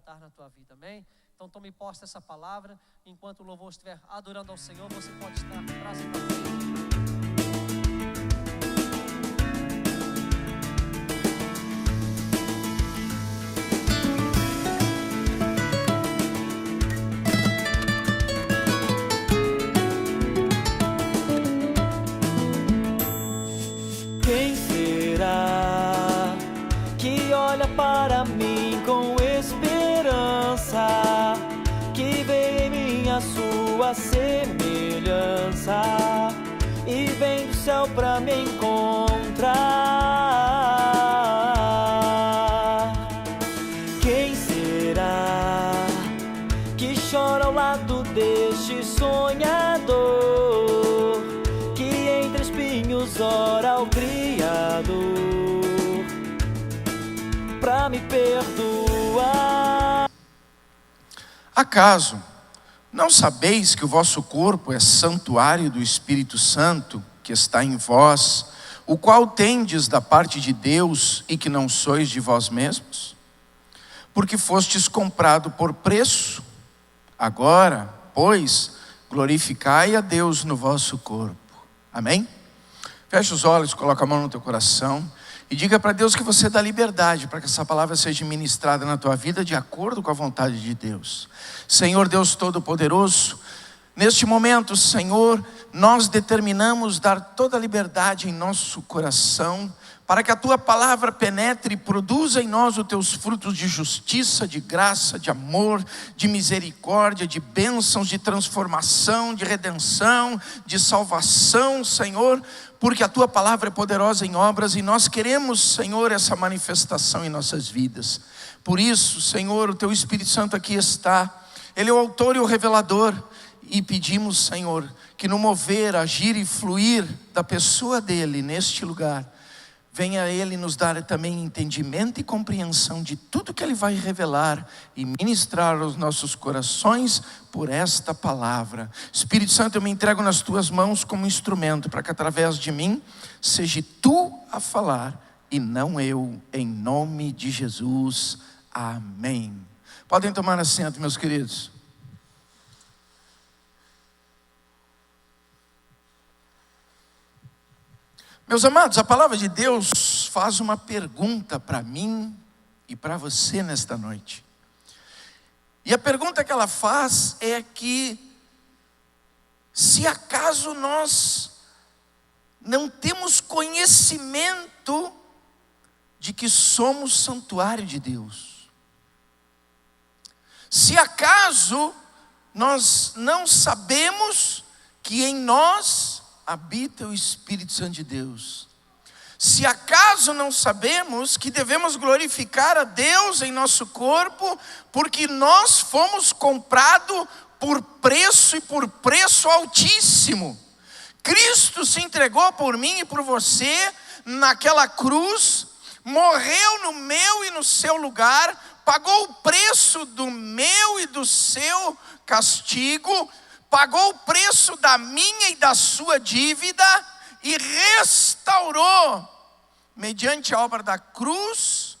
tratar na tua vida, amém? Então tome posse dessa palavra. Enquanto o louvor estiver adorando ao Senhor, você pode estar trazendo a frente. Quem será que olha para mim com esperança, que vê em mim a sua semelhança e vem do céu pra me encontrar? Quem será que chora ao lado deste sonhador, que entre espinhos ora ao Criador pra me perdoar? Acaso não sabeis que o vosso corpo é santuário do Espírito Santo, que está em vós, o qual tendes da parte de Deus, e que não sois de vós mesmos? Porque fostes comprado por preço. Agora, pois, glorificai a Deus no vosso corpo. Amém? Fecha os olhos, coloca a mão no teu coração e diga para Deus que você dá liberdade para que essa palavra seja ministrada na tua vida de acordo com a vontade de Deus. Senhor Deus Todo-Poderoso, neste momento, Senhor, nós determinamos dar toda a liberdade em nosso coração para que a tua palavra penetre e produza em nós os teus frutos de justiça, de graça, de amor, de misericórdia, de bênçãos, de transformação, de redenção, de salvação, Senhor, porque a tua palavra é poderosa em obras e nós queremos, Senhor, essa manifestação em nossas vidas. Por isso, Senhor, o teu Espírito Santo aqui está, ele é o autor e o revelador, e pedimos, Senhor, que no mover, agir e fluir da pessoa dele neste lugar, venha Ele nos dar também entendimento e compreensão de tudo que Ele vai revelar e ministrar aos nossos corações por esta palavra. Espírito Santo, eu me entrego nas Tuas mãos como instrumento, para que através de mim, seja Tu a falar e não eu, em nome de Jesus. Amém. Podem tomar assento, meus queridos. Meus amados, a palavra de Deus faz uma pergunta para mim e para você nesta noite. E a pergunta que ela faz é que, se acaso nós não temos conhecimento de que somos santuário de Deus, se acaso nós não sabemos que em nós habita o Espírito Santo de Deus, se acaso não sabemos que devemos glorificar a Deus em nosso corpo, porque nós fomos comprados por preço e por preço altíssimo. Cristo se entregou por mim e por você naquela cruz, morreu no meu e no seu lugar, pagou o preço do meu e do seu castigo, pagou o preço da minha e da sua dívida e restaurou, mediante a obra da cruz,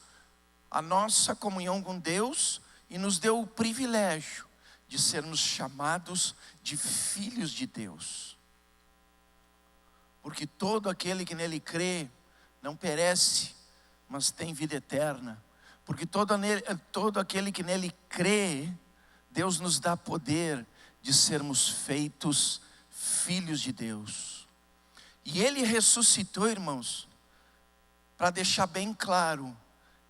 a nossa comunhão com Deus e nos deu o privilégio de sermos chamados de filhos de Deus. Porque todo aquele que nele crê não perece, mas tem vida eterna. Porque todo aquele que nele crê, Deus nos dá poder de sermos feitos filhos de Deus. E Ele ressuscitou, irmãos, para deixar bem claro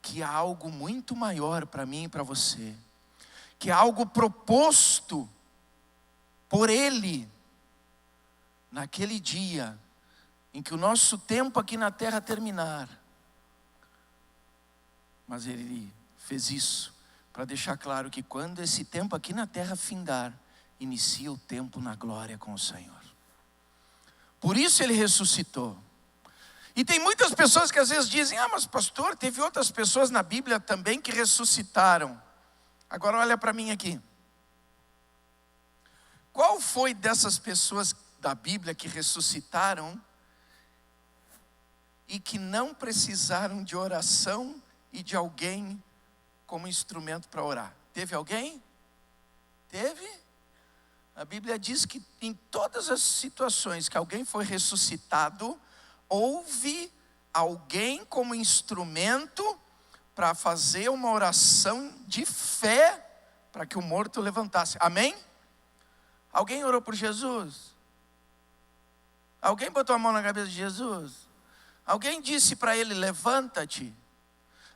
que há algo muito maior para mim e para você, que há algo proposto por Ele, naquele dia, em que o nosso tempo aqui na terra terminar. Mas Ele fez isso para deixar claro que quando esse tempo aqui na terra findar, inicia o tempo na glória com o Senhor. Por isso Ele ressuscitou. E tem muitas pessoas que às vezes dizem: mas pastor, teve outras pessoas na Bíblia também que ressuscitaram. Agora olha para mim aqui. Qual foi dessas pessoas da Bíblia que ressuscitaram e que não precisaram de oração e de alguém como instrumento para orar? Teve alguém? Teve? A Bíblia diz que em todas as situações que alguém foi ressuscitado, houve alguém como instrumento para fazer uma oração de fé para que o morto levantasse. Amém? Alguém orou por Jesus? Alguém botou a mão na cabeça de Jesus? Alguém disse para ele, levanta-te?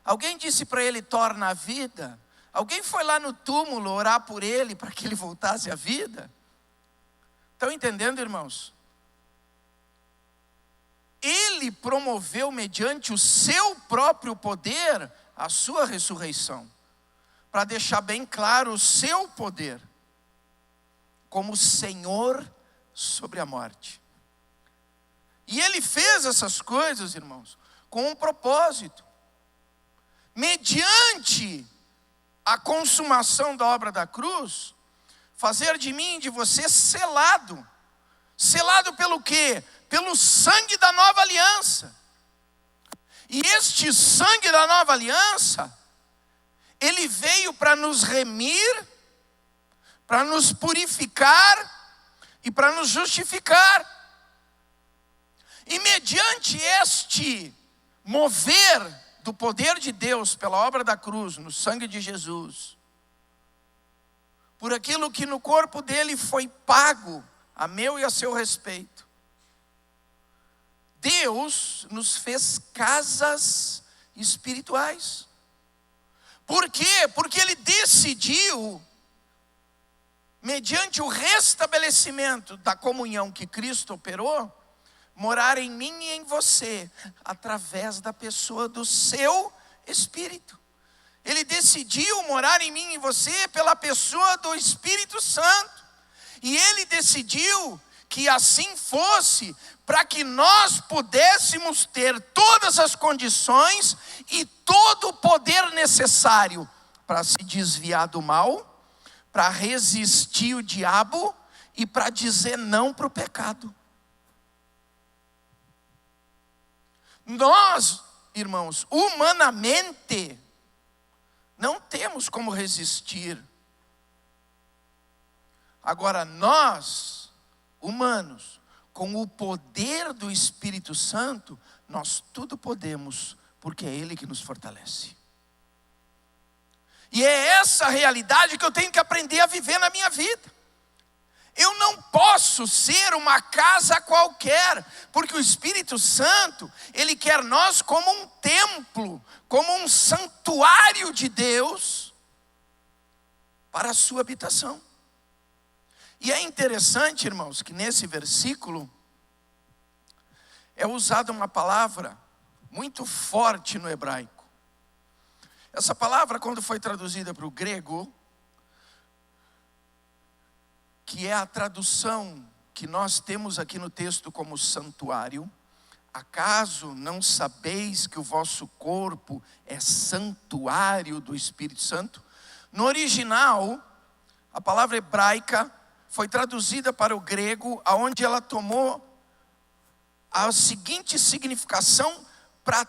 Alguém disse para ele, torna a vida? Alguém foi lá no túmulo orar por ele para que ele voltasse à vida? Estão entendendo, irmãos? Ele promoveu mediante o seu próprio poder a sua ressurreição, para deixar bem claro o seu poder como Senhor sobre a morte. E ele fez essas coisas, irmãos, com um propósito. Mediante a consumação da obra da cruz, fazer de mim e de você selado. Selado pelo quê? Pelo sangue da nova aliança. E este sangue da nova aliança, ele veio para nos remir, para nos purificar e para nos justificar. E mediante este mover do poder de Deus pela obra da cruz, no sangue de Jesus, por aquilo que no corpo dele foi pago, a meu e a seu respeito, Deus nos fez casas espirituais. Por quê? Porque ele decidiu, mediante o restabelecimento da comunhão que Cristo operou, morar em mim e em você, através da pessoa do seu Espírito. Ele decidiu morar em mim e em você pela pessoa do Espírito Santo. E ele decidiu que assim fosse, para que nós pudéssemos ter todas as condições e todo o poder necessário para se desviar do mal, para resistir o diabo e para dizer não para o pecado. Nós, irmãos, humanamente, não temos como resistir. Agora, nós, humanos, com o poder do Espírito Santo, nós tudo podemos, porque é Ele que nos fortalece. E é essa realidade que eu tenho que aprender a viver na minha vida. Eu não posso ser uma casa qualquer, porque o Espírito Santo, Ele quer nós como um templo, como um santuário de Deus, para a sua habitação. E é interessante, irmãos, que nesse versículo é usada uma palavra muito forte no hebraico. Essa palavra, quando foi traduzida para o grego, que é a tradução que nós temos aqui no texto como santuário, acaso não sabeis que o vosso corpo é santuário do Espírito Santo? No original, a palavra hebraica foi traduzida para o grego, aonde ela tomou a seguinte significação para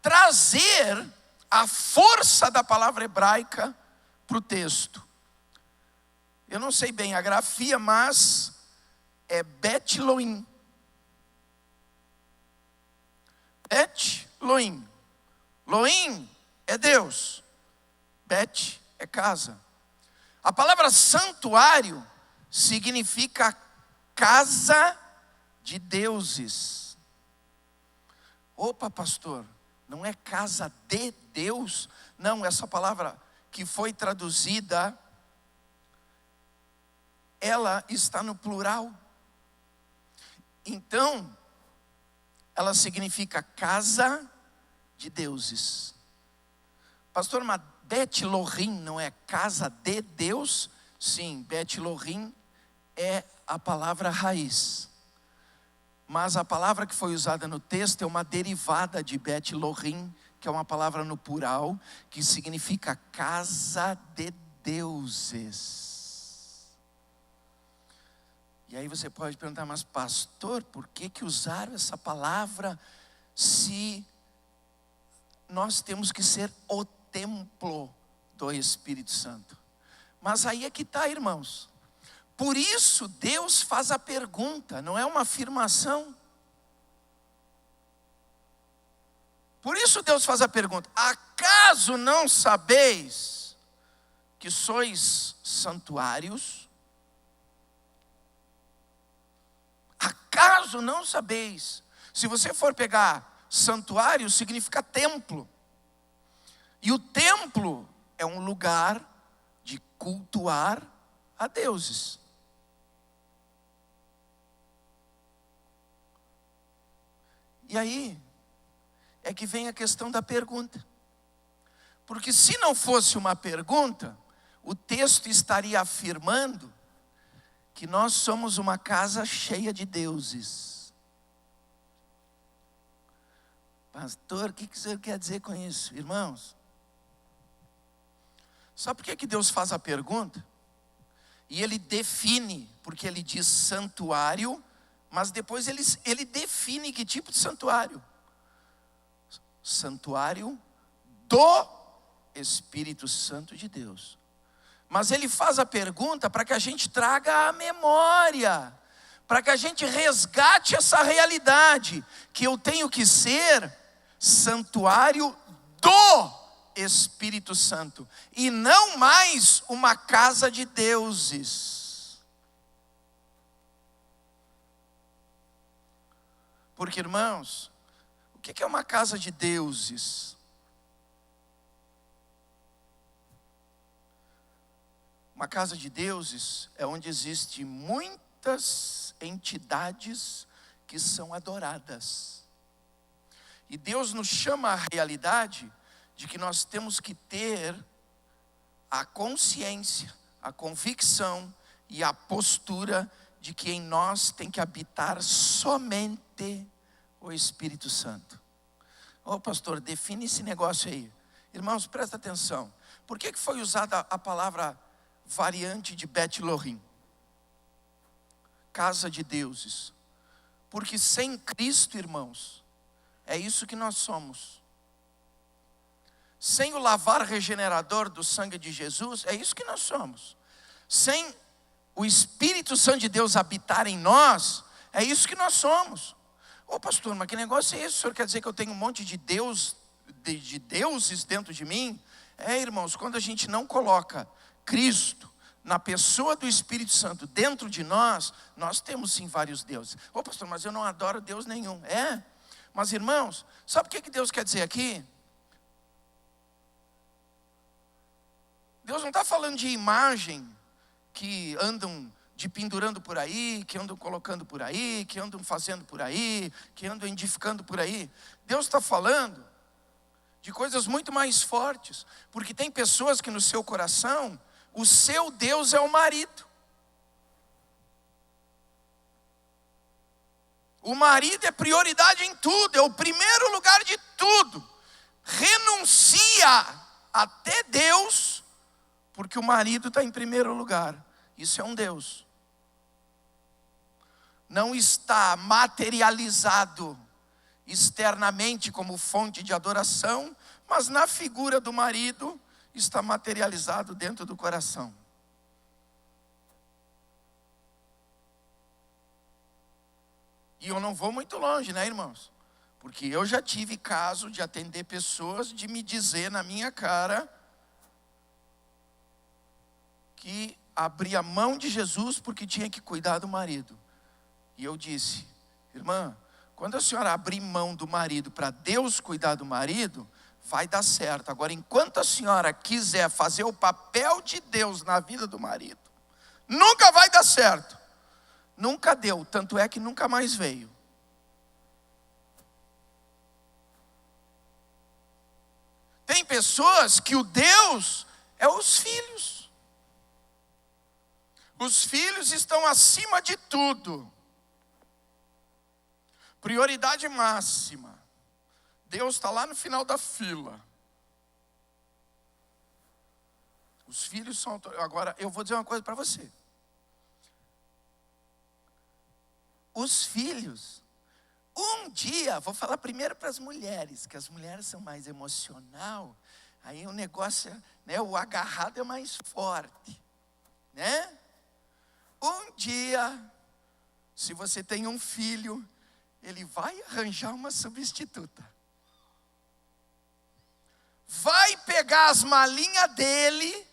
trazer a força da palavra hebraica para o texto. Eu não sei bem a grafia, mas é Bet Elohim. Bet Elohim. Elohim é Deus. Bet é casa. A palavra santuário significa casa de deuses. Opa, pastor, não é casa de Deus? Não, essa palavra que foi traduzida, ela está no plural. Então, ela significa casa de deuses. Pastor, mas Bet Elohim não é casa de Deus? Sim, Bet Elohim é a palavra raiz. Mas a palavra que foi usada no texto é uma derivada de Bet Elohim, que é uma palavra no plural, que significa casa de deuses. E aí você pode perguntar, mas pastor, por que usaram essa palavra se nós temos que ser o templo do Espírito Santo? Mas aí é que está, irmãos. Por isso Deus faz a pergunta, não é uma afirmação. Por isso Deus faz a pergunta: acaso não sabeis que sois santuários? Acaso não sabeis? Se você for pegar santuário, significa templo. E o templo é um lugar de cultuar a deuses. E aí é que vem a questão da pergunta. Porque se não fosse uma pergunta, o texto estaria afirmando que nós somos uma casa cheia de deuses. Pastor, o que o senhor quer dizer com isso? Irmãos, sabe por que Deus faz a pergunta? E ele define, porque ele diz santuário, mas depois ele define que tipo de santuário. Santuário do Espírito Santo de Deus. Mas ele faz a pergunta para que a gente traga a memória, para que a gente resgate essa realidade, que eu tenho que ser santuário do Espírito Santo, e não mais uma casa de deuses. Porque, irmãos, o que é uma casa de deuses? Uma casa de deuses é onde existem muitas entidades que são adoradas. E Deus nos chama à realidade de que nós temos que ter a consciência, a convicção e a postura de que em nós tem que habitar somente o Espírito Santo. Ô pastor, define esse negócio aí. Irmãos, presta atenção. Por que foi usada a palavra variante de Bet Elohim? Casa de deuses. Porque sem Cristo, irmãos, é isso que nós somos. Sem o lavar regenerador do sangue de Jesus, é isso que nós somos. Sem o Espírito Santo de Deus habitar em nós, é isso que nós somos. Ô pastor, mas que negócio é esse? O senhor quer dizer que eu tenho um monte de Deus, de deuses dentro de mim? É, irmãos, quando a gente não coloca Cristo na pessoa do Espírito Santo dentro de nós, nós temos sim vários deuses. Ô pastor, mas eu não adoro Deus nenhum. É, mas irmãos, sabe o que Deus quer dizer aqui? Deus não está falando de imagem que andam de pendurando por aí, que andam colocando por aí, que andam fazendo por aí, que andam edificando por aí. Deus está falando de coisas muito mais fortes, porque tem pessoas que no seu coração, o seu Deus é o marido. O marido é prioridade em tudo, é o primeiro lugar de tudo. Renuncia até Deus, porque o marido está em primeiro lugar. Isso é um Deus. Não está materializado externamente como fonte de adoração, mas na figura do marido está materializado dentro do coração. E eu não vou muito longe, né, irmãos? Porque eu já tive caso de atender pessoas, de me dizer na minha cara que abria mão de Jesus porque tinha que cuidar do marido. E eu disse: irmã, quando a senhora abrir mão do marido para Deus cuidar do marido, vai dar certo. Agora, enquanto a senhora quiser fazer o papel de Deus na vida do marido, nunca vai dar certo. Nunca deu, tanto é que nunca mais veio. Tem pessoas que o Deus é os filhos. Os filhos estão acima de tudo. Prioridade máxima. Deus está lá no final da fila. Os filhos são... Agora, eu vou dizer uma coisa para você. Os filhos, um dia, vou falar primeiro para as mulheres, que as mulheres são mais emocional, aí o negócio, né, o agarrado é mais forte. né? Um dia, se você tem um filho, ele vai arranjar uma substituta. Vai pegar as malinhas dele,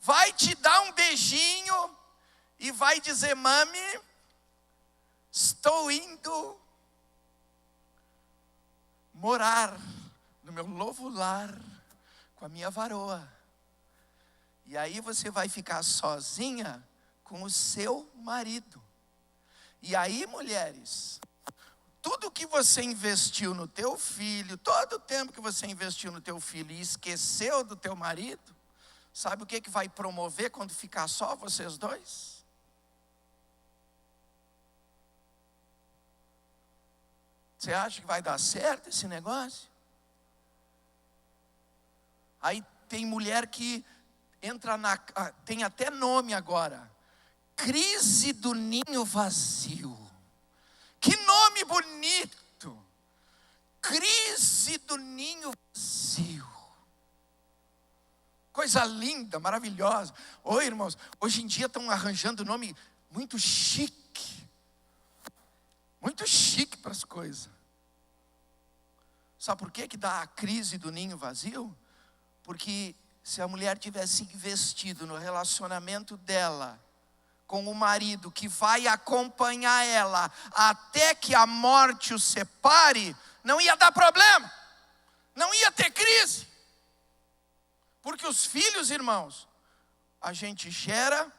vai te dar um beijinho e vai dizer: mami, estou indo morar no meu novo lar com a minha varoa. E aí você vai ficar sozinha com o seu marido. E aí, mulheres, tudo que você investiu no teu filho, todo o tempo que você investiu no teu filho e esqueceu do teu marido, sabe o que vai promover quando ficar só vocês dois? Você acha que vai dar certo esse negócio? Aí tem mulher que entra tem até nome agora: crise do ninho vazio. Que nome bonito! Crise do ninho vazio. Coisa linda, maravilhosa. Oi, irmãos, hoje em dia estão arranjando nome muito chique. Muito chique para as coisas. Sabe por que dá a crise do ninho vazio? Porque se a mulher tivesse investido no relacionamento dela com o marido, que vai acompanhar ela até que a morte o separe, não ia dar problema, não ia ter crise. Porque os filhos, irmãos, a gente gera,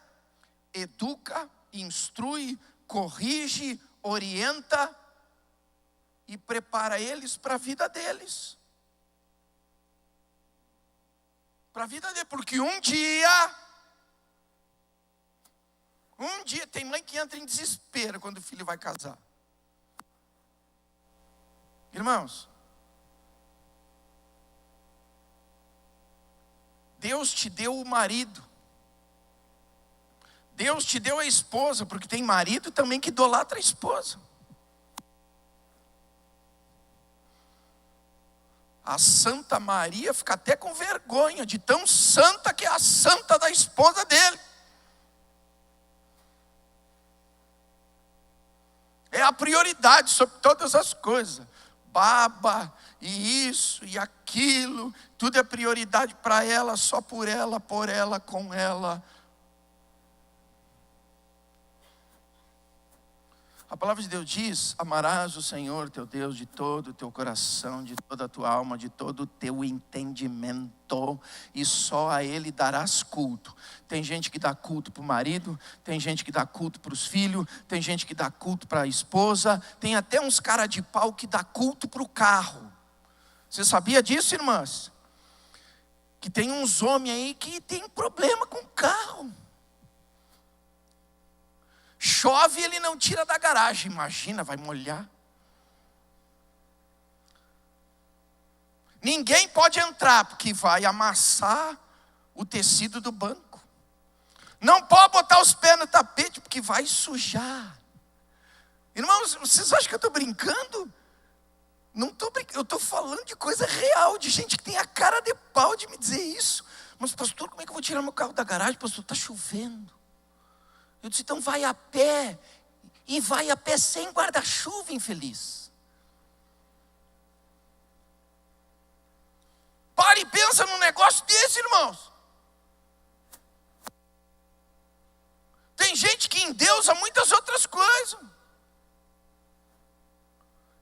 educa, instrui, corrige, orienta e prepara eles para a vida deles. Para a vida deles, porque um dia tem mãe que entra em desespero quando o filho vai casar. Irmãos, Deus te deu o marido. Deus te deu a esposa, porque tem marido também que idolatra a esposa. A Santa Maria fica até com vergonha de tão santa que é a santa da esposa dele. É a prioridade sobre todas as coisas. Baba, e isso, e aquilo. Tudo é prioridade para ela, só por ela, com ela. A palavra de Deus diz: amarás o Senhor teu Deus de todo o teu coração, de toda a tua alma, de todo o teu entendimento, e só a Ele darás culto. Tem gente que dá culto para o marido, tem gente que dá culto para os filhos, tem gente que dá culto para a esposa, tem até uns cara de pau que dá culto para o carro. Você sabia disso, irmãs? Que tem uns homens aí que tem problema com o carro. Chove, ele não tira da garagem. Imagina, vai molhar. Ninguém pode entrar, porque vai amassar o tecido do banco. Não pode botar os pés no tapete, porque vai sujar. Irmãos, vocês acham que eu estou brincando? Não estou brincando, eu estou falando de coisa real, de gente que tem a cara de pau de me dizer isso. Mas pastor, como é que eu vou tirar meu carro da garagem? Pastor, está chovendo. Eu disse: então vai a pé. E vai a pé sem guarda-chuva, infeliz. Para e pensa num negócio desse, irmãos. Tem gente que endeusa muitas outras coisas.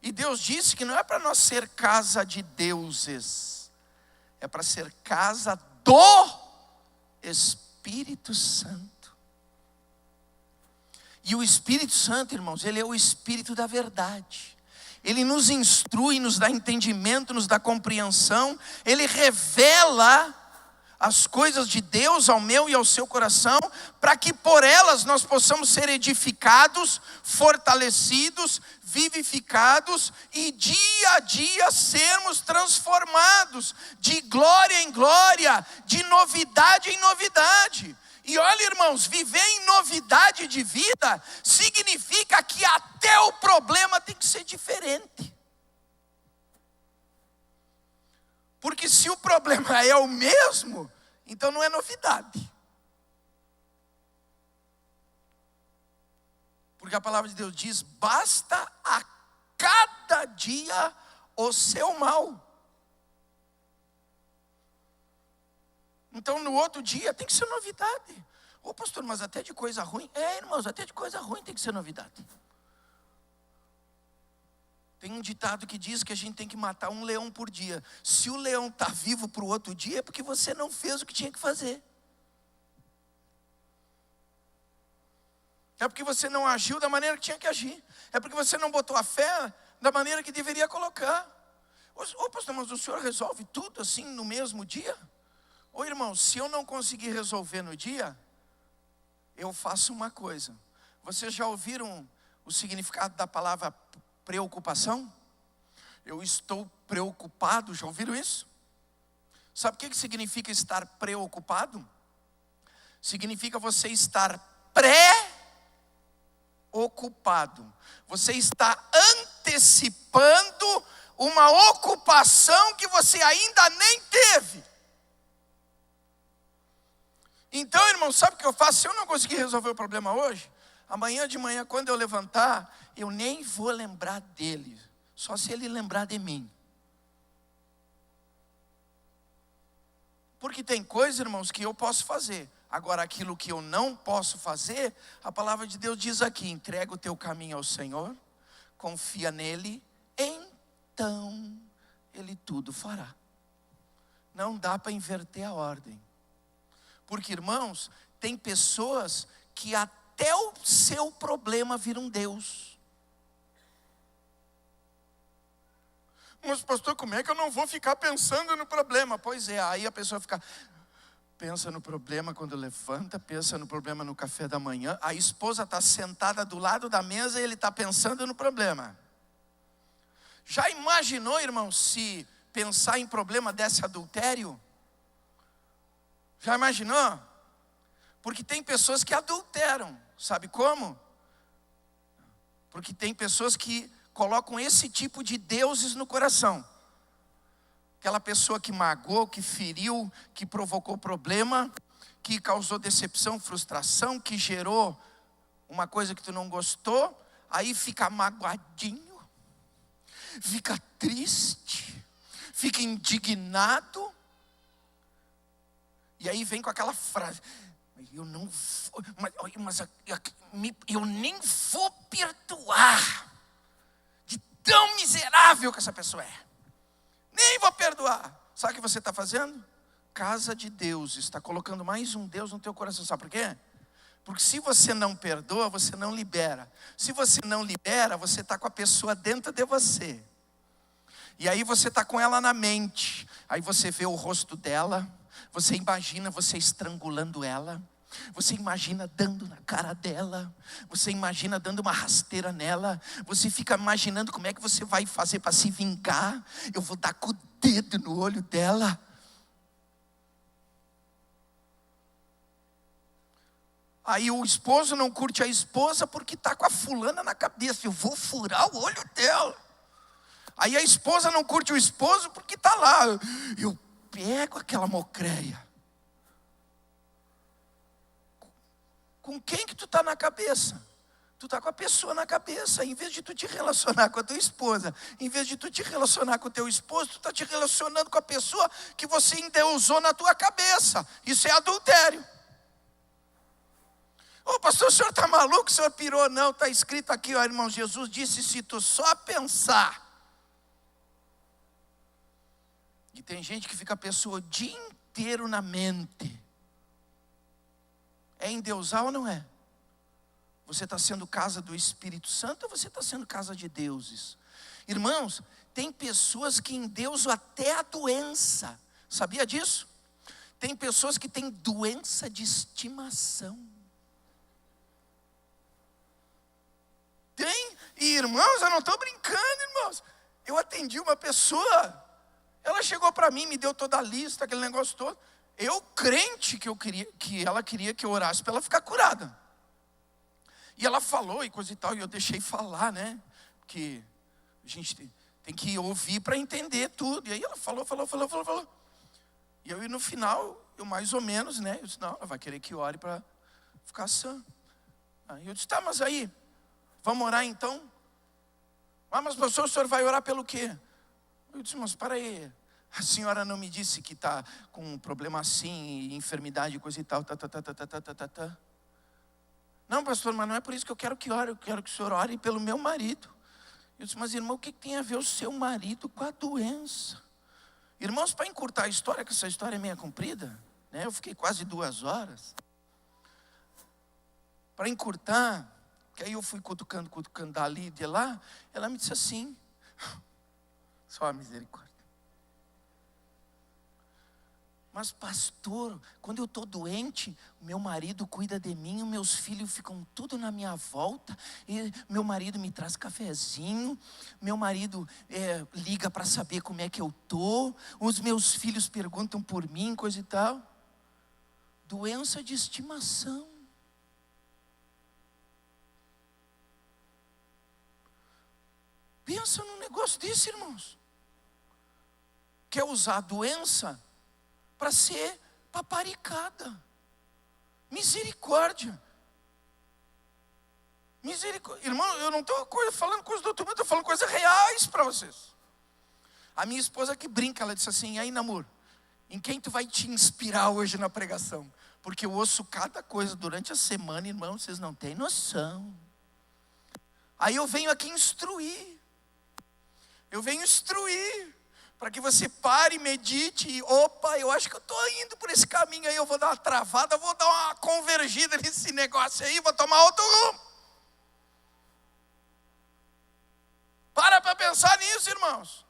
E Deus disse que não é para nós ser casa de deuses. É para ser casa do Espírito Santo. E o Espírito Santo, irmãos, ele é o Espírito da verdade. Ele nos instrui, nos dá entendimento, nos dá compreensão. Ele revela as coisas de Deus ao meu e ao seu coração, para que por elas nós possamos ser edificados, fortalecidos, vivificados e dia a dia sermos transformados de glória em glória, de novidade em novidade. E olha, irmãos, viver em novidade de vida significa que até o problema tem que ser diferente. Porque se o problema é o mesmo, então não é novidade. Porque a palavra de Deus diz: basta a cada dia o seu mal. Então no outro dia tem que ser novidade. Ô pastor, mas até de coisa ruim? Irmãos, até de coisa ruim tem que ser novidade. Tem um ditado que diz que a gente tem que matar um leão por dia. Se o leão está vivo para o outro dia, é porque você não fez o que tinha que fazer. É porque você não agiu da maneira que tinha que agir. É porque você não botou a fé da maneira que deveria colocar. Ô pastor, mas o senhor resolve tudo assim no mesmo dia? Ô irmão, se eu não conseguir resolver no dia, eu faço uma coisa. Vocês já ouviram o significado da palavra preocupação? Eu estou preocupado, já ouviram isso? Sabe o que significa estar preocupado? Significa você estar pré-ocupado. Você está antecipando uma ocupação que você ainda nem teve. Então, irmão, sabe o que eu faço? Se eu não conseguir resolver o problema hoje, amanhã de manhã, quando eu levantar, eu nem vou lembrar dele, só se ele lembrar de mim. Porque tem coisas, irmãos, que eu posso fazer. Agora, aquilo que eu não posso fazer, a palavra de Deus diz aqui: entrega o teu caminho ao Senhor, confia nele, então ele tudo fará. Não dá para inverter a ordem. Porque, irmãos, tem pessoas que até o seu problema vira um Deus. Mas pastor, como é que eu não vou ficar pensando no problema? Pois é, aí a pessoa fica... pensa no problema quando levanta, pensa no problema no café da manhã. A esposa está sentada do lado da mesa e ele está pensando no problema. Já imaginou, irmão, se pensar em problema desse adultério? Já imaginou? Porque tem pessoas que adulteram. Sabe como? Porque tem pessoas que colocam esse tipo de deuses no coração. Aquela pessoa que magoou, que feriu, que provocou problema, que causou decepção, frustração, que gerou uma coisa que tu não gostou, aí fica magoadinho, fica triste, fica indignado. E aí vem com aquela frase: eu não vou, eu nem vou perdoar, de tão miserável que essa pessoa é. Nem vou perdoar. Sabe o que você está fazendo? Casa de Deus, está colocando mais um Deus no teu coração. Sabe por quê? Porque se você não perdoa, você não libera. Se você não libera, você está com a pessoa dentro de você. E aí você está com ela na mente. Aí você vê o rosto dela. Você imagina você estrangulando ela. Você imagina dando na cara dela. Você imagina dando uma rasteira nela. Você fica imaginando como é que você vai fazer para se vingar. Eu vou dar com o dedo no olho dela. Aí o esposo não curte a esposa porque está com a fulana na cabeça. Eu vou furar o olho dela. Aí a esposa não curte o esposo porque está lá. Eu pego aquela mocreia. Com quem que tu está na cabeça? Tu está com a pessoa na cabeça. Em vez de tu te relacionar com a tua esposa, em vez de tu te relacionar com o teu esposo, tu está te relacionando com a pessoa que você endeusou na tua cabeça. Isso é adultério. Ô pastor, o senhor está maluco? O senhor pirou? Não, está escrito aqui, ó, irmão, Jesus disse: se tu só pensar. E tem gente que fica a pessoa o dia inteiro na mente. É endeusar ou não é? Você está sendo casa do Espírito Santo ou você está sendo casa de deuses? Irmãos, tem pessoas que endeusam até a doença. Sabia disso? Tem pessoas que têm doença de estimação. Tem, e irmãos, eu não estou brincando, irmãos. Eu atendi uma pessoa. Ela chegou para mim, me deu toda a lista, aquele negócio todo. Eu crente que ela queria que eu orasse para ela ficar curada. E ela falou e coisa e tal, e eu deixei falar, né? Porque a gente tem que ouvir para entender tudo. E aí ela falou. E aí no final, eu mais ou menos, né? Eu disse: não, ela vai querer que eu ore para ficar sã. Aí eu disse: tá, mas aí, Vamos orar então? Ah, mas pastor, o senhor vai orar pelo quê? Eu disse, mas para aí, a senhora não me disse que está com um problema assim, enfermidade, coisa e tal, tá. Não, pastor, mas não é por isso que eu quero que ore, eu quero que o senhor ore pelo meu marido. Eu disse, mas irmão, o que tem a ver o seu marido com a doença? Irmãos, para encurtar a história, que essa história é meio comprida, né? Eu fiquei quase 2 horas. Para encurtar, que aí eu fui cutucando dali e de lá, ela me disse assim, só a misericórdia. Mas pastor, quando eu estou doente, meu marido cuida de mim, os meus filhos ficam tudo na minha volta, e meu marido me traz cafezinho, meu marido liga para saber como é que eu estou, os meus filhos perguntam por mim, coisa e tal. Doença de estimação. Pensa num negócio desse, irmãos. Quer usar a doença para ser paparicada. Misericórdia. Irmão, eu não estou falando coisas do outro mundo, estou falando coisas reais para vocês. A minha esposa que brinca, ela disse assim, aí namoro, em quem tu vai te inspirar hoje na pregação? Porque eu ouço cada coisa durante a semana, irmão, vocês não têm noção. Aí eu venho aqui instruir. Para que você pare, medite e, opa, eu acho que eu estou indo por esse caminho aí, eu vou dar uma travada, vou dar uma convergida nesse negócio aí, vou tomar outro rumo. Para pensar nisso, irmãos.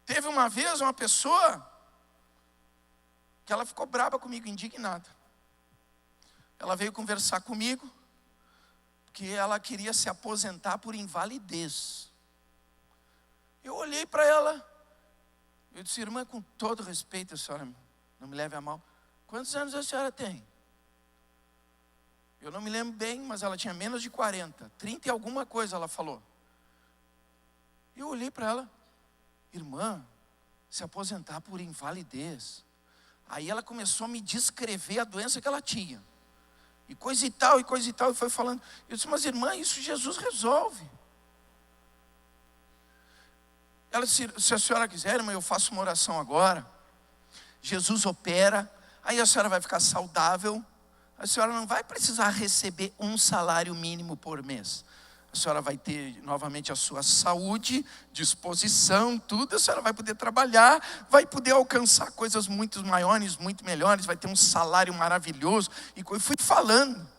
Teve uma vez uma pessoa que ela ficou brava comigo, indignada. Ela veio conversar comigo, que ela queria se aposentar por invalidez. Eu olhei para ela, eu disse, irmã, com todo respeito, a senhora não me leve a mal, quantos anos a senhora tem? Eu não me lembro bem, mas ela tinha menos de 40, 30 e alguma coisa ela falou. Eu olhei para ela, irmã, se aposentar por invalidez. Aí ela começou a me descrever a doença que ela tinha. E coisa e tal, e foi falando. Eu disse, mas irmã, isso Jesus resolve. Ela disse, se a senhora quiser, irmã, eu faço uma oração agora. Jesus opera, aí a senhora vai ficar saudável. A senhora não vai precisar receber um salário mínimo por mês. A senhora vai ter novamente a sua saúde, disposição, tudo. A senhora vai poder trabalhar, vai poder alcançar coisas muito maiores, muito melhores. Vai ter um salário maravilhoso. E eu fui falando.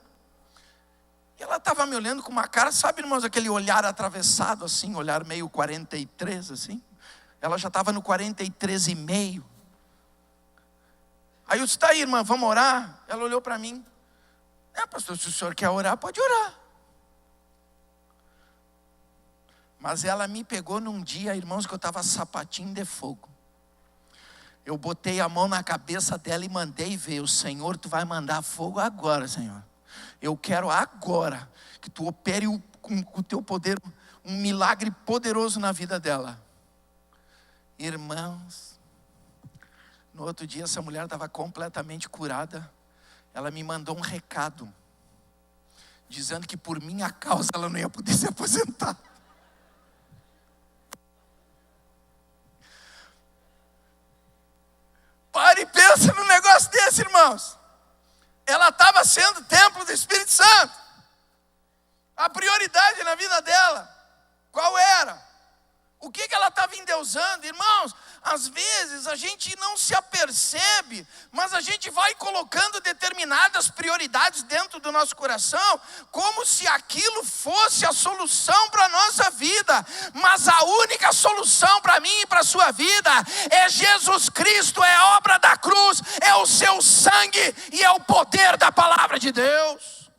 E ela estava me olhando com uma cara, sabe, irmãos, aquele olhar atravessado assim, olhar meio 43 assim. Ela já estava no 43,5. Aí eu disse, tá aí, irmã, vamos orar? Ela olhou para mim. Pastor, se o senhor quer orar, pode orar. Mas ela me pegou num dia, irmãos, que eu estava sapatinho de fogo. Eu botei a mão na cabeça dela e mandei ver. O Senhor, tu vai mandar fogo agora, Senhor. Eu quero agora que tu opere com o teu poder um milagre poderoso na vida dela. Irmãos, no outro dia essa mulher estava completamente curada. Ela me mandou um recado, dizendo que por minha causa ela não ia poder se aposentar. Para e pensa num negócio desse, irmãos. Ela estava sendo templo do Espírito Santo. A prioridade na vida dela, qual era? O que ela estava endeusando? Irmãos, às vezes a gente não se apercebe, mas a gente vai colocando determinadas prioridades dentro do nosso coração, como se aquilo fosse a solução para a nossa vida. Mas a única solução para mim e para a sua vida é Jesus Cristo, é a obra da cruz, é o seu sangue e é o poder da palavra de Deus.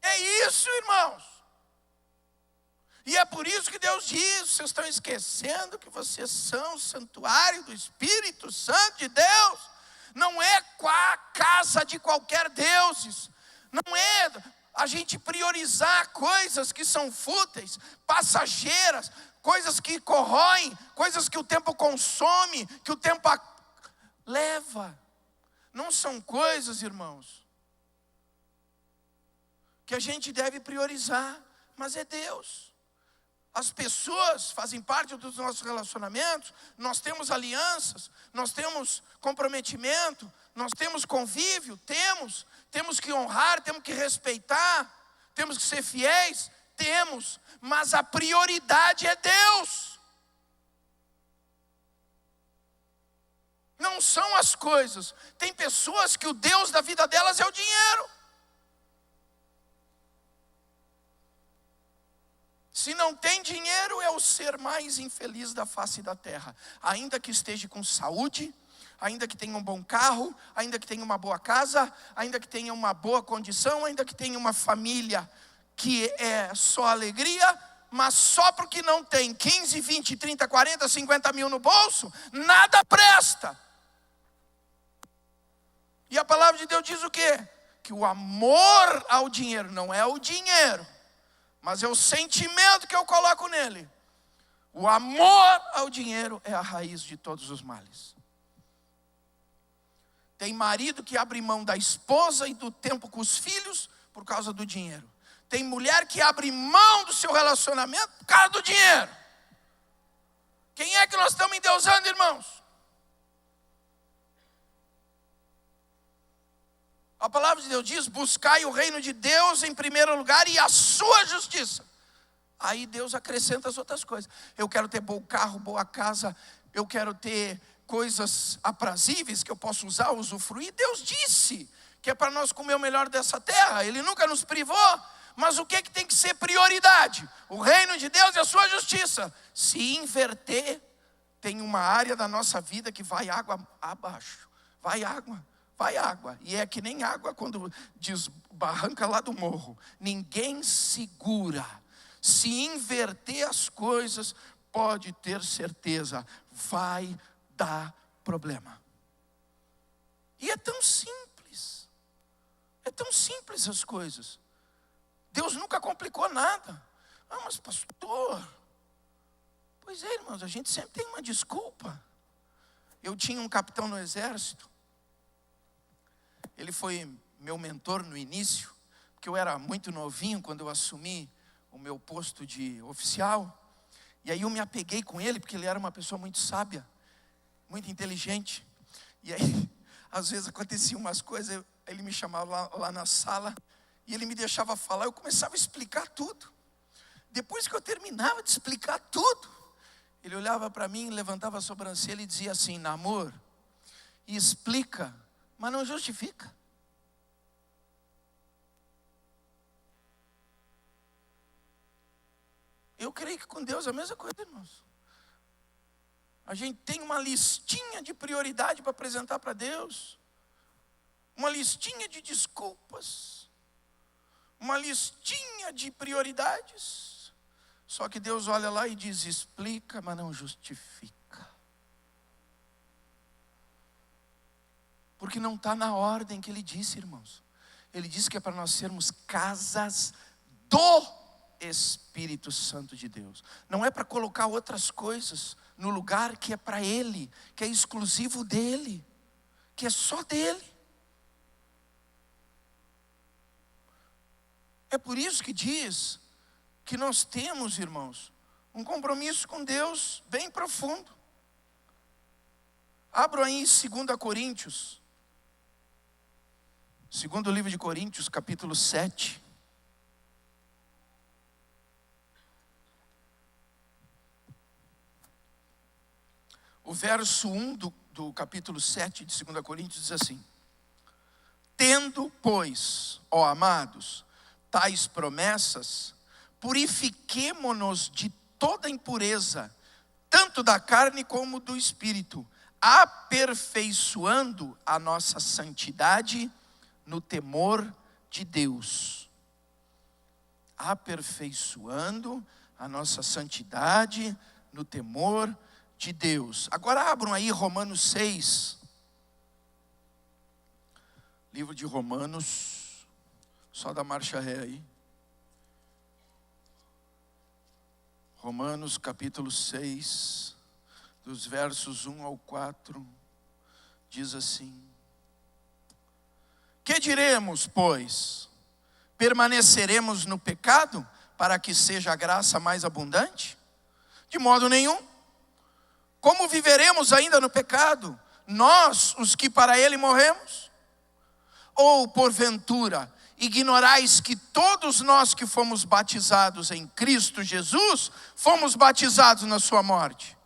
É isso, irmãos. E é por isso que Deus diz, vocês estão esquecendo que vocês são o santuário do Espírito Santo de Deus. Não é a casa de qualquer deuses. Não é a gente priorizar coisas que são fúteis, passageiras, coisas que corroem, coisas que o tempo consome, que o tempo leva. não são coisas, irmãos, que a gente deve priorizar, mas é Deus. As pessoas fazem parte dos nossos relacionamentos, nós temos alianças, nós temos comprometimento, nós temos convívio, temos que honrar, temos que respeitar, temos que ser fiéis, mas a prioridade é Deus. Não são as coisas. Tem pessoas que o Deus da vida delas é o dinheiro. Se não tem dinheiro, é o ser mais infeliz da face da terra. Ainda que esteja com saúde, ainda que tenha um bom carro, ainda que tenha uma boa casa, ainda que tenha uma boa condição, ainda que tenha uma família que é só alegria, mas só porque não tem 15, 20, 30, 40, 50 mil no bolso, nada presta. E a palavra de Deus diz o quê? Que o amor ao dinheiro não é o dinheiro, mas é o sentimento que eu coloco nele. O amor ao dinheiro é a raiz de todos os males. Tem marido que abre mão da esposa e do tempo com os filhos por causa do dinheiro. Tem mulher que abre mão do seu relacionamento por causa do dinheiro. Quem é que nós estamos endeusando, irmãos? A palavra de Deus diz: buscai o reino de Deus em primeiro lugar e a sua justiça. Aí Deus acrescenta as outras coisas. Eu quero ter bom carro, boa casa, eu quero ter coisas aprazíveis que eu posso usar, usufruir. Deus disse que é para nós comer o melhor dessa terra. Ele nunca nos privou. Mas o que tem que ser prioridade? O reino de Deus e a sua justiça. Se inverter, tem uma área da nossa vida que vai água abaixo. Vai água. E é que nem água quando desbarranca lá do morro. Ninguém segura. Se inverter as coisas, pode ter certeza, vai dar problema. E é tão simples. É tão simples as coisas. Deus nunca complicou nada. Ah, mas pastor... Pois é, irmãos, a gente sempre tem uma desculpa. Eu tinha um capitão no exército. Ele foi meu mentor no início, porque eu era muito novinho quando eu assumi o meu posto de oficial. E aí eu me apeguei com ele, porque ele era uma pessoa muito sábia, muito inteligente. E aí, às vezes aconteciam umas coisas, ele me chamava lá na sala, e ele me deixava falar, eu começava a explicar tudo. Depois que eu terminava de explicar tudo, ele olhava para mim, levantava a sobrancelha e dizia assim: Namor, explica, mas não justifica. Eu creio que com Deus é a mesma coisa, irmãos. A gente tem uma listinha de prioridade para apresentar para Deus. Uma listinha de desculpas. Uma listinha de prioridades. Só que Deus olha lá e diz: explica, mas não justifica. Porque não está na ordem que ele disse, irmãos. Ele disse que é para nós sermos casas do Espírito Santo de Deus. Não é para colocar outras coisas no lugar que é para Ele, que é exclusivo dEle, que é só dEle. É por isso que diz que nós temos, irmãos, um compromisso com Deus bem profundo. Abro aí em 2 Coríntios. Segundo livro de Coríntios, capítulo 7. O verso 1 do capítulo 7 de 2 Coríntios diz assim: tendo, pois, ó amados, tais promessas, purifiquemo-nos de toda impureza, tanto da carne como do espírito, aperfeiçoando a nossa santidade no temor de Deus. Aperfeiçoando a nossa santidade no temor de Deus. Agora abram aí Romanos 6. Livro de Romanos. Só dá marcha ré aí. Romanos capítulo 6, dos versos 1 ao 4, diz assim: Que diremos, pois? Permaneceremos no pecado para que seja a graça mais abundante? De modo nenhum. Como viveremos ainda no pecado, nós, os que para ele morremos? Ou, porventura, ignorais que todos nós que fomos batizados em Cristo Jesus, fomos batizados na sua morte?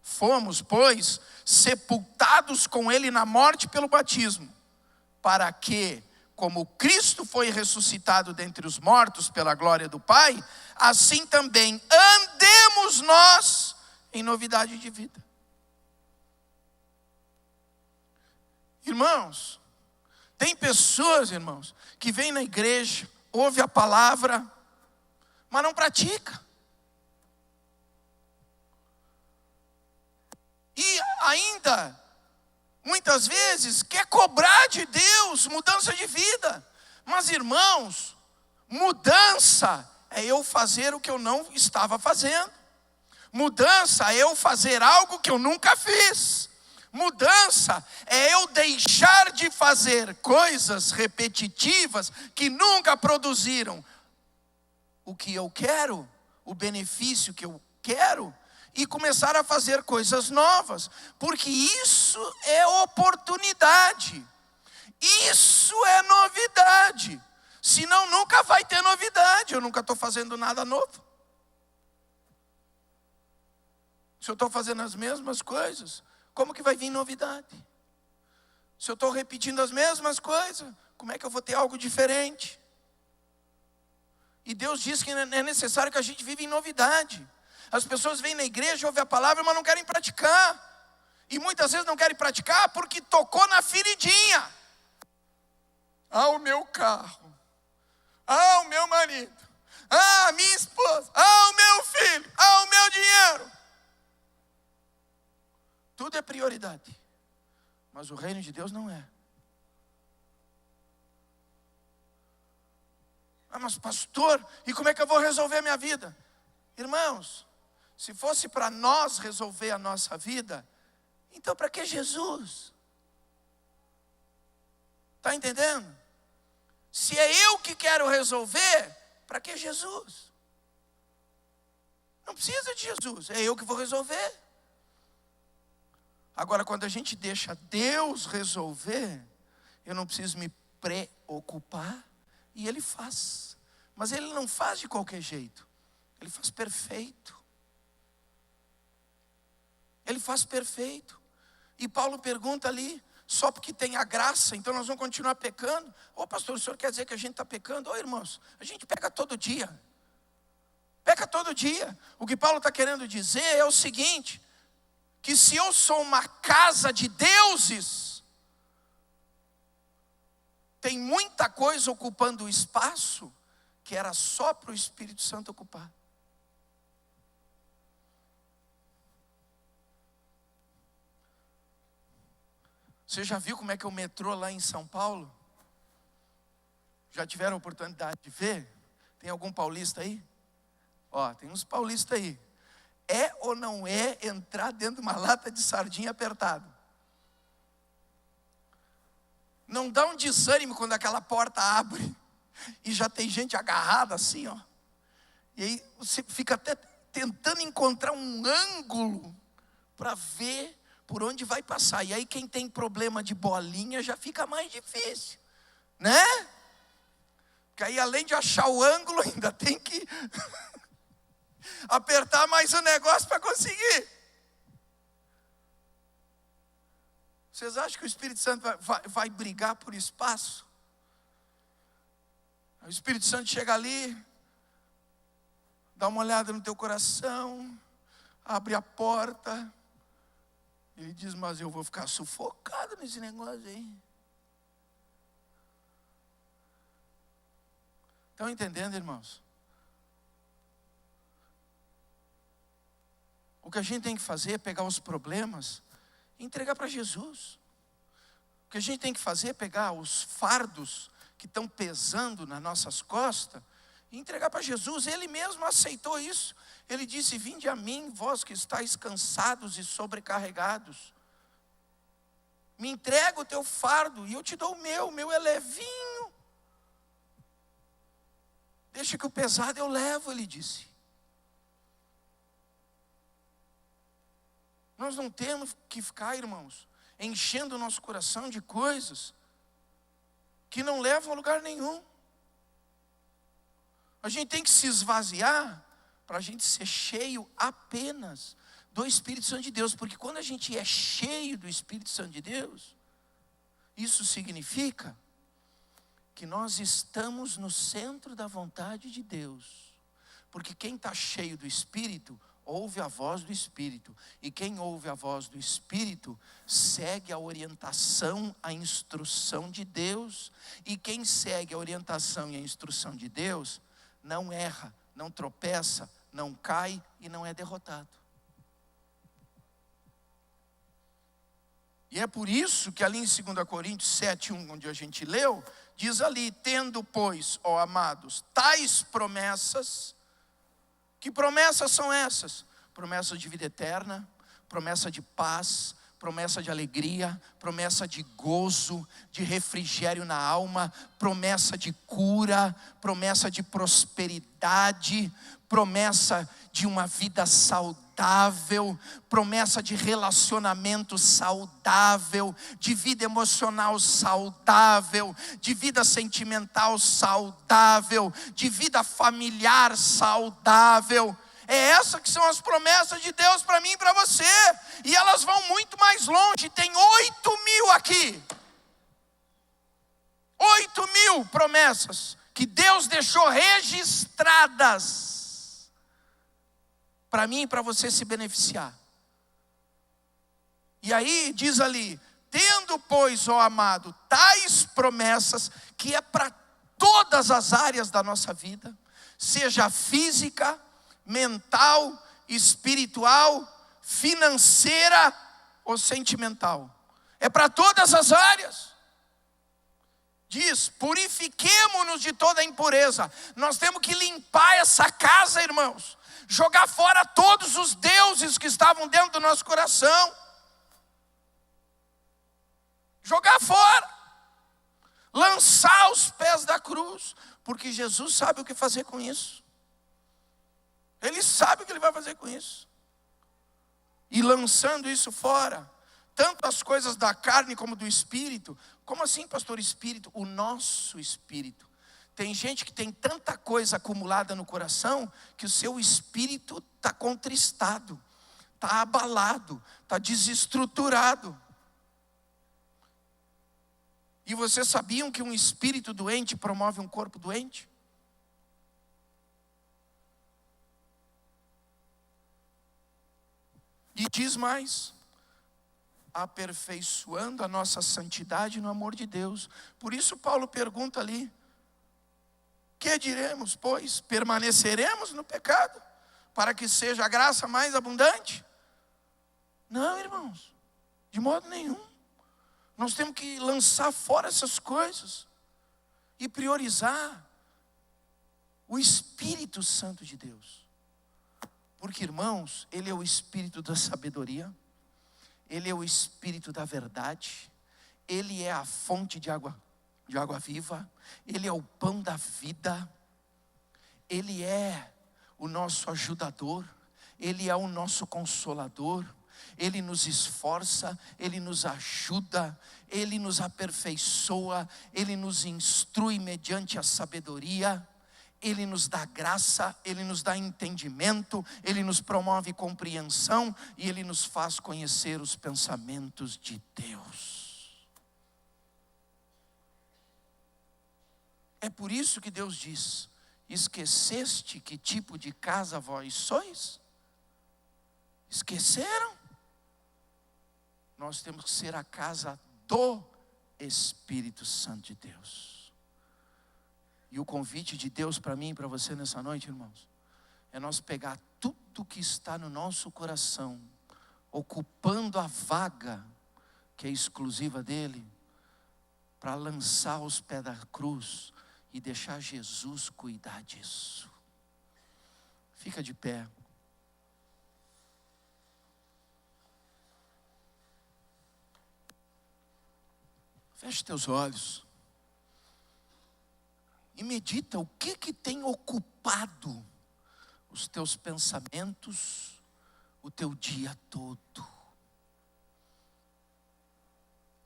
Fomos, pois, sepultados com ele na morte pelo batismo, para que, como Cristo foi ressuscitado dentre os mortos pela glória do Pai, assim também andemos nós em novidade de vida. Irmãos, tem pessoas, irmãos, que vêm na igreja, ouve a palavra, mas não pratica. E ainda, muitas vezes, quer cobrar de Deus mudança de vida. Mas, irmãos, mudança é eu fazer o que eu não estava fazendo. Mudança é eu fazer algo que eu nunca fiz. Mudança é eu deixar de fazer coisas repetitivas que nunca produziram o que eu quero, o benefício que eu quero, e começar a fazer coisas novas, porque isso é oportunidade, isso é novidade. Senão nunca vai ter novidade. Eu nunca estou fazendo nada novo. Se eu estou fazendo as mesmas coisas, como que vai vir novidade? Se eu estou repetindo as mesmas coisas, como é que eu vou ter algo diferente? E Deus diz que é necessário que a gente viva em novidade. As pessoas vêm na igreja, ouvem a palavra, mas não querem praticar. E muitas vezes não querem praticar porque tocou na feridinha. Ah, o meu carro. Ah, o meu marido. Ah, a minha esposa. Ah, o meu filho. Ah, o meu dinheiro. Tudo é prioridade. Mas o reino de Deus não é. Ah, mas pastor, e como é que eu vou resolver a minha vida? Irmãos, se fosse para nós resolver a nossa vida, então para que Jesus? Está entendendo? Se é eu que quero resolver, para que Jesus? Não precisa de Jesus, é eu que vou resolver. Agora, quando a gente deixa Deus resolver, eu não preciso me preocupar, e Ele faz. Mas Ele não faz de qualquer jeito, Ele faz perfeito. Ele faz perfeito. E Paulo pergunta ali, só porque tem a graça, então nós vamos continuar pecando? Ô pastor, o senhor quer dizer que a gente está pecando? Ô irmãos, a gente peca todo dia. Peca todo dia. O que Paulo está querendo dizer é o seguinte, que se eu sou uma casa de deuses, tem muita coisa ocupando o espaço que era só para o Espírito Santo ocupar. Você já viu como é que é o metrô lá em São Paulo? Já tiveram a oportunidade de ver? Tem algum paulista aí? Ó, tem uns paulistas aí. É ou não é entrar dentro de uma lata de sardinha apertado? Não dá um desânimo quando aquela porta abre e já tem gente agarrada assim, ó. E aí você fica até tentando encontrar um ângulo para ver por onde vai passar. E aí quem tem problema de bolinha já fica mais difícil, né? Porque aí além de achar o ângulo, ainda tem que apertar mais o negócio para conseguir. Vocês acham que o Espírito Santo vai brigar por espaço? O Espírito Santo chega ali, dá uma olhada no teu coração, abre a porta. Ele diz, mas eu vou ficar sufocado nesse negócio aí. Estão entendendo, irmãos? O que a gente tem que fazer é pegar os problemas e entregar para Jesus. O que a gente tem que fazer é pegar os fardos que estão pesando nas nossas costas e entregar para Jesus. Ele mesmo aceitou isso. Ele disse, vinde a mim, vós que estáis cansados e sobrecarregados. Me entrega o teu fardo e eu te dou o meu é levinho. Deixa que o pesado eu levo, ele disse. Nós não temos que ficar, irmãos, enchendo o nosso coração de coisas que não levam a lugar nenhum. A gente tem que se esvaziar para a gente ser cheio apenas do Espírito Santo de Deus, porque quando a gente é cheio do Espírito Santo de Deus, isso significa que nós estamos no centro da vontade de Deus, porque quem está cheio do Espírito, ouve a voz do Espírito, e quem ouve a voz do Espírito, segue a orientação, a instrução de Deus, e quem segue a orientação e a instrução de Deus, não erra, não tropeça, não cai e não é derrotado. E é por isso que ali em 2 Coríntios 7:1, onde a gente leu, diz ali: tendo, pois, ó amados, tais promessas. Que promessas são essas? Promessa de vida eterna, promessa de paz, promessa de alegria, promessa de gozo, de refrigério na alma, promessa de cura, promessa de prosperidade, promessa de uma vida saudável, promessa de relacionamento saudável, de vida emocional saudável, de vida sentimental saudável, de vida familiar saudável. É essa que são as promessas de Deus para mim e para você. E elas vão muito mais longe. Tem 8.000 aqui. 8.000 promessas que Deus deixou registradas para mim e para você se beneficiar. E aí diz ali: tendo, pois, ó amado, tais promessas, que é para todas as áreas da nossa vida, seja física, mental, espiritual, financeira ou sentimental. É para todas as áreas. Diz: purifiquemo-nos de toda impureza. Nós temos que limpar essa casa, irmãos. Jogar fora todos os deuses que estavam dentro do nosso coração. Jogar fora. Lançar aos pés da cruz. Porque Jesus sabe o que fazer com isso. Ele sabe o que ele vai fazer com isso. E lançando isso fora, tanto as coisas da carne como do espírito. Como assim, pastor? Espírito? O nosso espírito. Tem gente que tem tanta coisa acumulada no coração, que o seu espírito está contristado, está abalado, está desestruturado. E vocês sabiam que um espírito doente promove um corpo doente? E diz mais: aperfeiçoando a nossa santidade no amor de Deus. Por isso Paulo pergunta ali: que diremos, pois? Permaneceremos no pecado, para que seja a graça mais abundante? Não, irmãos, de modo nenhum. Nós temos que lançar fora essas coisas e priorizar o Espírito Santo de Deus. Porque, irmãos, Ele é o Espírito da sabedoria, Ele é o Espírito da verdade, Ele é a fonte de água viva, Ele é o pão da vida, Ele é o nosso ajudador, Ele é o nosso consolador, Ele nos esforça, Ele nos ajuda, Ele nos aperfeiçoa, Ele nos instrui mediante a sabedoria, Ele nos dá graça, Ele nos dá entendimento, Ele nos promove compreensão e Ele nos faz conhecer os pensamentos de Deus. É por isso que Deus diz: esqueceste que tipo de casa vós sois? Esqueceram? Nós temos que ser a casa do Espírito Santo de Deus. E o convite de Deus para mim e para você nessa noite, irmãos, é nós pegar tudo que está no nosso coração, ocupando a vaga que é exclusiva dele, para lançar aos pés da cruz e deixar Jesus cuidar disso. Fica de pé. Feche teus olhos e medita o que tem ocupado os teus pensamentos o teu dia todo.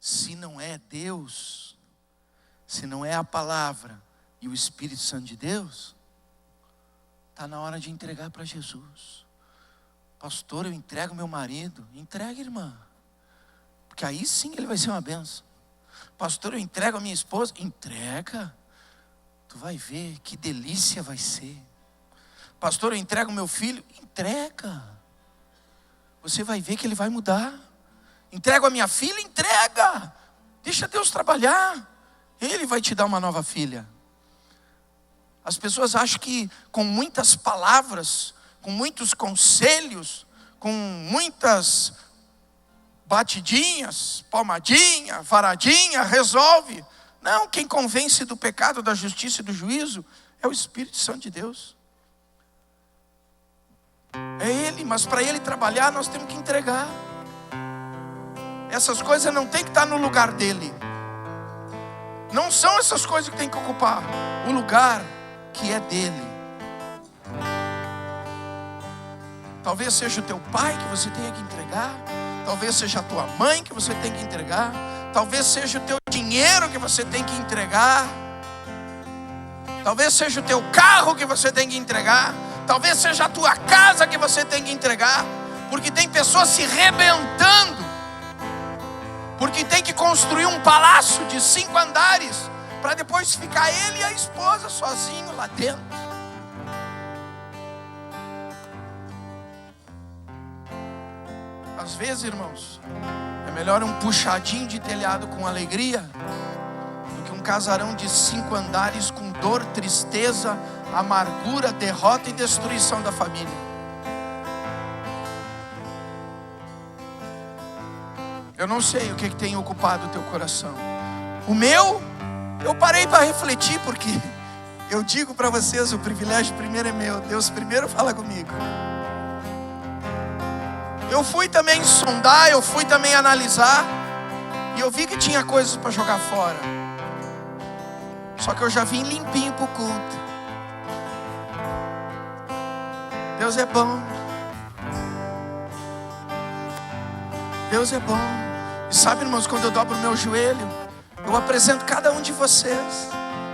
Se não é Deus, se não é a palavra e o Espírito Santo de Deus, está na hora de entregar para Jesus. Pastor, eu entrego meu marido. Entrega, irmã, porque aí sim ele vai ser uma bênção. Pastor, eu entrego a minha esposa. Entrega, tu vai ver que delícia vai ser. Pastor, eu entrego meu filho. Entrega, você vai ver que ele vai mudar. Entrego a minha filha. Entrega, deixa Deus trabalhar, Ele vai te dar uma nova filha. As pessoas acham que com muitas palavras, com muitos conselhos, com muitas batidinhas, palmadinha, varadinha, resolve. Não, quem convence do pecado, da justiça e do juízo é o Espírito Santo de Deus. É Ele, mas para Ele trabalhar nós temos que entregar. Essas coisas não tem que estar no lugar dele. Não são essas coisas que tem que ocupar o lugar que é dele. Talvez seja o teu pai que você tenha que entregar. Talvez seja a tua mãe que você tem que entregar. Talvez seja o teu dinheiro que você tem que entregar. Talvez seja o teu carro que você tem que entregar. Talvez seja a tua casa que você tem que entregar. Porque tem pessoas se rebentando, porque tem que construir um palácio de 5 andares, para depois ficar ele e a esposa sozinhos lá dentro. Às vezes, irmãos, é melhor um puxadinho de telhado com alegria do que um casarão de 5 andares com dor, tristeza, amargura, derrota e destruição da família. Eu não sei o que tem ocupado o teu coração. O meu, eu parei para refletir, porque eu digo para vocês, o privilégio primeiro é meu. Deus primeiro fala comigo. Eu fui também sondar, eu fui também analisar, e eu vi que tinha coisas para jogar fora. Só que eu já vim limpinho para o culto. Deus é bom. Deus é bom. E sabe, irmãos, quando eu dobro o meu joelho, eu apresento cada um de vocês.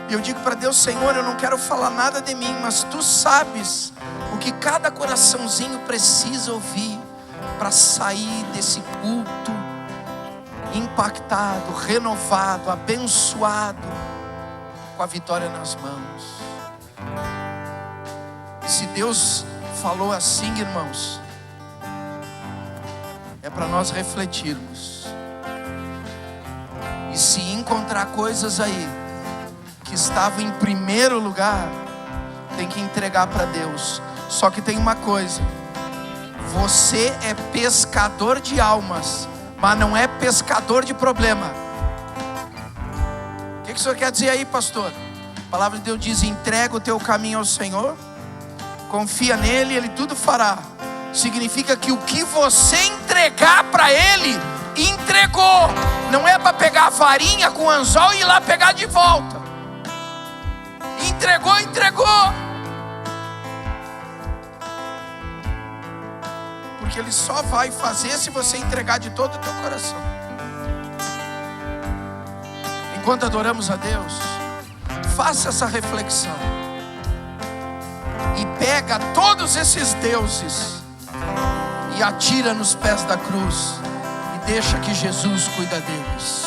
E eu digo para Deus: Senhor, eu não quero falar nada de mim, mas Tu sabes o que cada coraçãozinho precisa ouvir para sair desse culto impactado, renovado, abençoado, com a vitória nas mãos. E se Deus falou assim, irmãos, é para nós refletirmos. E se encontrar coisas aí que estavam em primeiro lugar, tem que entregar para Deus. Só que tem uma coisa: você é pescador de almas, mas não é pescador de problema. O que o senhor quer dizer aí, pastor? A palavra de Deus diz: entrega o teu caminho ao Senhor, confia nele, Ele tudo fará. Significa que o que você entregar para Ele, entregou. Não é para pegar a varinha com anzol e ir lá pegar de volta. Entregou, entregou. Porque Ele só vai fazer se você entregar de todo o teu coração. Enquanto adoramos a Deus, faça essa reflexão e pega todos esses deuses e atira nos pés da cruz e deixa que Jesus cuida deles.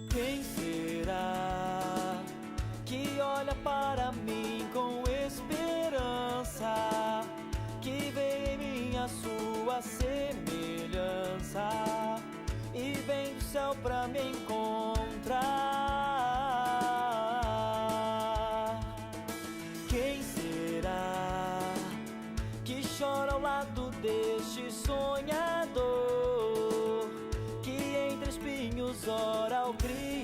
Quem será que olha para mim com esperança? deste sonhador que entre espinhos ora ao Cristo.